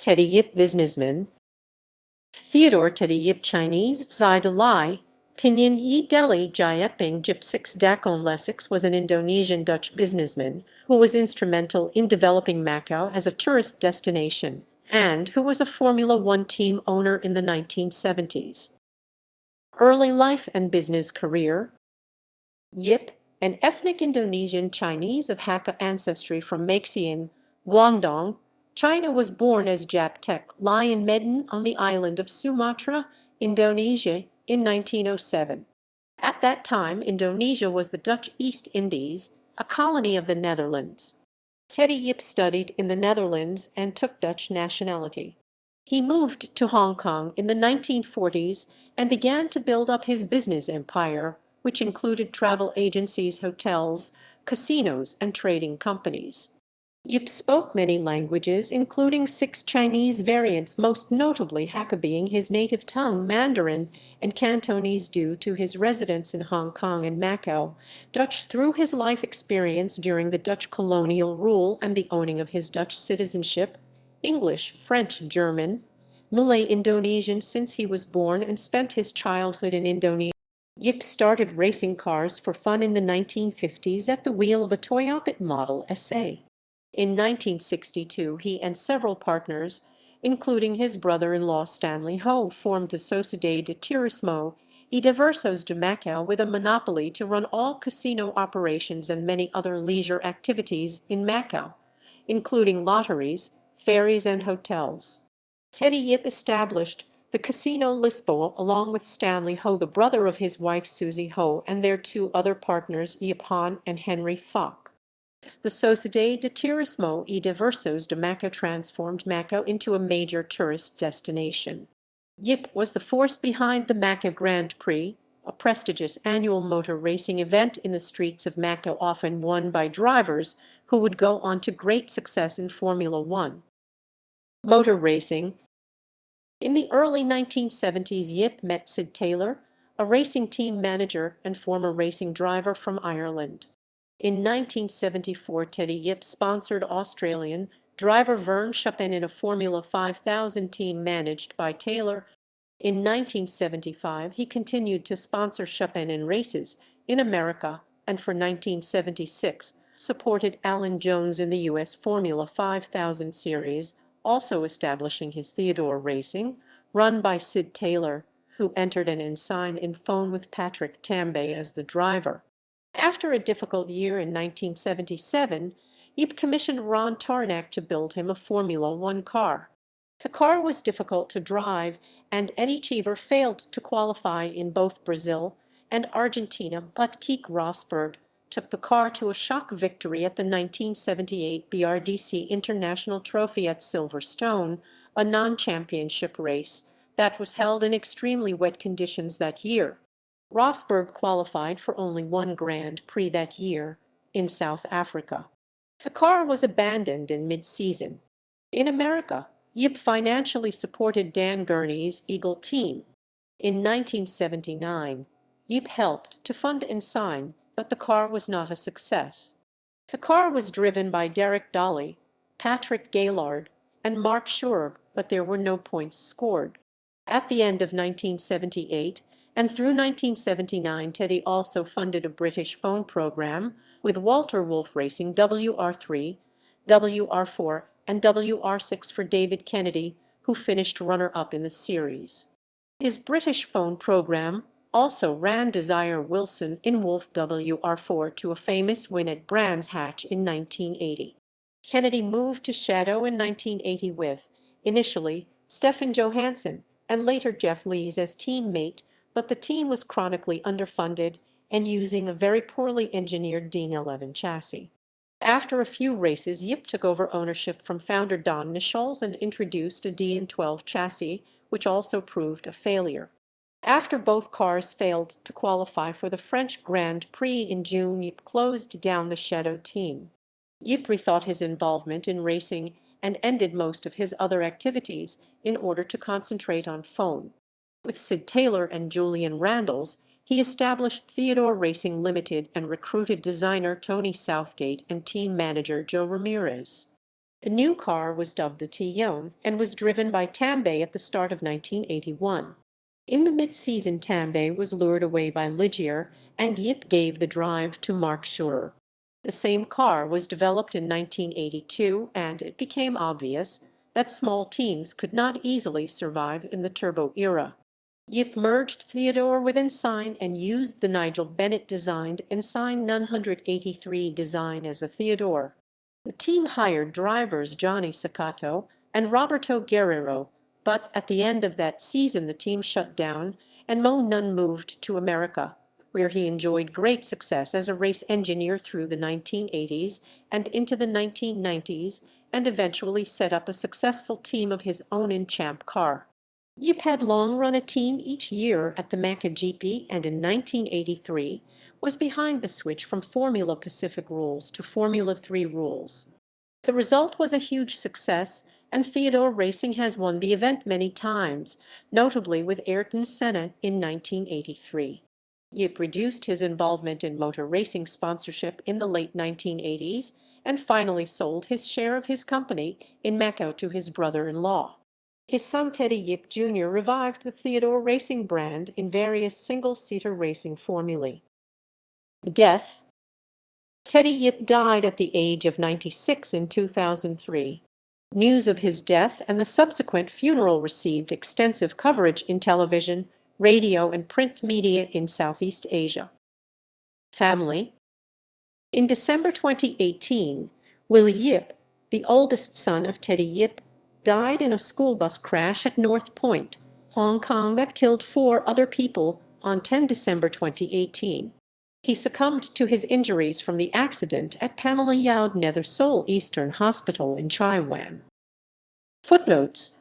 Teddy Yip businessman. Theodore Teddy Yip Chinese Zai Délì, pinyin Délì Jyutping Jip 6 Dakon Lesix was an Indonesian-Dutch businessman who was instrumental in developing Macau as a tourist destination and who was a Formula One team owner in the 1970s. Early life and business career. Yip, an ethnic Indonesian Chinese of Hakka ancestry from Macau, Guangdong, China, was born as Jyutping Lai in Medan on the island of Sumatra, Indonesia, in 1907. At that time, Indonesia was the Dutch East Indies, a colony of the Netherlands. Teddy Yip studied in the Netherlands and took Dutch nationality. He moved to Hong Kong in the 1940s and began to build up his business empire, which included travel agencies, hotels, casinos, and trading companies. Yip spoke many languages, including 6 Chinese variants, most notably Hakka being his native tongue, Mandarin, and Cantonese due to his residence in Hong Kong and Macau, Dutch through his life experience during the Dutch colonial rule and the owning of his Dutch citizenship, English, French, German, Malay, Indonesian since he was born and spent his childhood in Indonesia. Yip started racing cars for fun in the 1950s at the wheel of a Toyota Model SA. In 1962, he and several partners, including his brother-in-law Stanley Ho, formed the Sociedade de Turismo e Diversos de Macau with a monopoly to run all casino operations and many other leisure activities in Macau, including lotteries, ferries, and hotels. Teddy Yip established the Casino Lisboa along with Stanley Ho, the brother of his wife Susie Ho, and their 2 other partners, Yip Han and Henry Fock. The Sociedade de Turismo e Diversos de Macau transformed Macau into a major tourist destination. Yip was the force behind the Macau Grand Prix, a prestigious annual motor racing event in the streets of Macau, often won by drivers who would go on to great success in Formula One. Motor racing. In the early 1970s, Yip met Sid Taylor, a racing team manager and former racing driver from Ireland. In 1974, Teddy Yip sponsored Australian driver Vern Chapin in a Formula 5000 team managed by Taylor. In 1975, he continued to sponsor Chapin in races in America and for 1976 supported Alan Jones in the U.S. Formula 5000 series, also establishing his Theodore Racing, run by Sid Taylor, who entered an ensign in phone with Patrick Tambay as the driver. After a difficult year in 1977, Yip commissioned Ron Tarnack to build him a Formula One car. The car was difficult to drive, and Eddie Cheever failed to qualify in both Brazil and Argentina, but Keke Rosberg took the car to a shock victory at the 1978 BRDC International Trophy at Silverstone, a non-championship race that was held in extremely wet conditions that year. Rosberg qualified for only 1 Grand Prix that year, in South Africa. The car was abandoned in mid-season. In America, Yip financially supported Dan Gurney's Eagle team. In 1979, Yip helped to fund Ensign, but the car was not a success. The car was driven by Derek Délì, Patrick Gaillard, and Mark Schurb, but there were no points scored. At the end of 1978 and through 1979, Teddy also funded a British phone program with Walter Wolf Racing WR3, WR4, and WR6 for David Kennedy, who finished runner-up in the series. His British phone program also ran Desire Wilson in Wolf WR4 to a famous win at Brands Hatch in 1980. Kennedy moved to Shadow in 1980 with, initially, Stefan Johansson and later Jeff Lees as teammate, but the team was chronically underfunded and using a very poorly engineered Dean 11 chassis. After a few races, Yip took over ownership from founder Don Nichols and introduced a Dean 12 chassis, which also proved a failure. After both cars failed to qualify for the French Grand Prix in June, Yip closed down the Shadow team. Yip rethought his involvement in racing and ended most of his other activities in order to concentrate on phone. With Sid Taylor and Julian Randalls, he established Theodore Racing Limited and recruited designer Tony Southgate and team manager Joe Ramirez. The new car was dubbed the Tyon and was driven by Tambay at the start of 1981. In the mid-season, Tambay was lured away by Ligier, and Yip gave the drive to Mark Schurer. The same car was developed in 1982, and it became obvious that small teams could not easily survive in the turbo era. Yip merged Theodore with Ensign and used the Nigel Bennett-designed Ensign 983 design as a Theodore. The team hired drivers Johnny Sacato and Roberto Guerrero, but at the end of that season the team shut down and Mo Nunn moved to America, where he enjoyed great success as a race engineer through the 1980s and into the 1990s, and eventually set up a successful team of his own in Champ Car. Yip had long run a team each year at the Macau GP, and in 1983 was behind the switch from Formula Pacific rules to Formula 3 rules. The result was a huge success, and Theodore Racing has won the event many times, notably with Ayrton Senna in 1983. Yip reduced his involvement in motor racing sponsorship in the late 1980s and finally sold his share of his company in Macau to his brother-in-law. His son Teddy Yip Jr. revived the Theodore Racing brand in various single-seater racing formulae. Death. Teddy Yip died at the age of 96 in 2003. News of his death and the subsequent funeral received extensive coverage in television, radio, and print media in Southeast Asia. Family. In December 2018, Willie Yip, the oldest son of Teddy Yip, died in a school bus crash at North Point, Hong Kong that killed 4 other people on 10 December 2018. He succumbed to his injuries from the accident at Pamela Yaud Nether Seoul Eastern Hospital in Chai Wan. Footnotes: